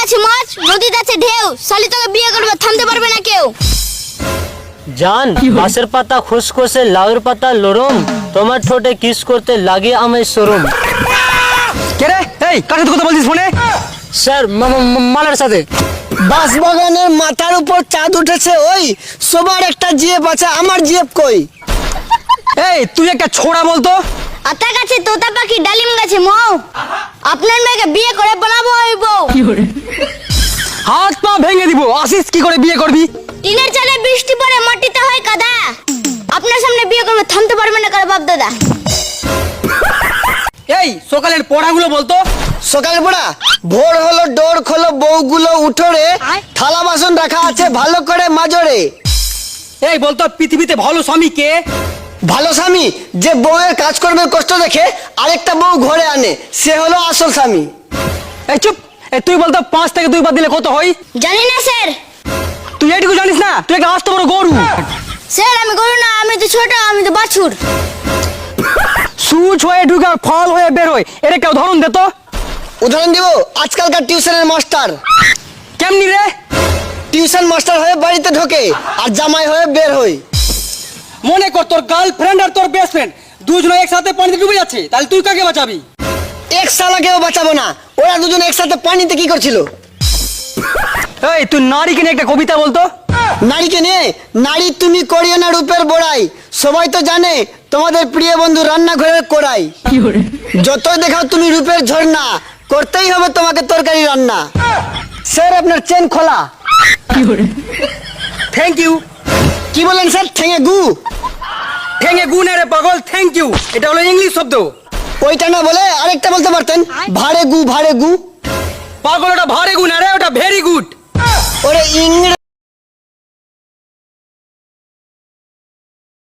আছে মাছ, নদীতে আছে ঢেউ, শালি তোকে বিয়ে করবে থামতে পারবে না কেউ। জান বাঁশের পাতা খুসখুসে লাউয়ের পাতা লরম, তোমার ঠোঁটে কিস করতে লাগে আমায় শরম। কে রে? এই কার সাথে কথা বলছিস ফোনে? স্যার মালার সাথে। বাঁশবাগানের মাথার উপর চাঁদ উঠেছে, ওই সবার একটা জিএফ আছে, আমার জিএফ কই? এই তুই একটা ছোড়া বলতো। আতা গাছে তোতা পাখি, ডালিম গাছে মৌ, আপনার মেয়েকে বিয়ে করে বানাবো ওই বউ। হাত পা ভেঙে দিব, আসিস কি করে বিয়ে করবি? টিনের চালে বৃষ্টি পড়ে মাটিতে হয় কাদা, আপনার সামনে বিয়ে করবে থামতে পারবে না কার বাপ দাদা। এই সকালের পড়াগুলো বলতো। সকালে পড়া, ভোর হলো ডোর খোলো বউগুলো উঠোরে, থালা বাসন রাখা আছে ভালো করে মাজরে। এই বলতো পৃথিবীতে ভালো স্বামী কে? ভালো স্বামী যে বউয়ের কাজ করবে কষ্ট দেখে আরেকটা বউ ঘরে আনে, সে হলো আসল স্বামী। এই চুপ। এই তুই বলতো 5 থেকে 2 বাদ দিলে কত হয়? জানি না স্যার। তুই এইটুকু জানিস না? তুই একটা আস্ত বড় গরু। স্যার আমি গরু না, আমি তো ছোট, আমি তো বাছুর। সুচ হয়ে ঢুকে আর ফল হয়ে বের হয়, এর একটা উদাহরণ দে তো। উদাহরণ দিব, আজকালকার টিউশনের মাস্টার। কেমনি রে? টিউশন মাস্টার হয়ে বাড়িতে ঢোকে আর জামাই হয়ে বের হয়। মনে কর তোর গার্লফ্রেন্ড আর তোর বেস্ট ফ্রেন্ড দুজনে একসাথে পানিতে ডুবে যাচ্ছে, তাহলে তুই কাকে বাঁচাবি? এক সালাকেও বাঁচাবো না, ওরা দুজন একসাথে পানিতে কি করছিল? এই তুই নারীকে নিয়ে একটা কবিতা বলতো। নারীকে নিয়ে, নারী তুমি করিও না রূপের বড়াই, সবাই তো জানে তোমাদের প্রিয় বন্ধু রান্নাঘরের কোড়াই। যতই দেখাও তুমি রূপের ঝর্ণা, করতেই হবে তোমাকে তরকারি রান্না। স্যার আপনার চেন খোলা। Thank you. কি বলেন স্যার? ঠেঙে গু? ঠেঙে গু না রে পাগল, থ্যাংক ইউ এটা হলো ইংলিশ শব্দ। ওইটা না বলে আরেকটা বলতে পারতেন, ভাড়ে গু ভাড়ে গু।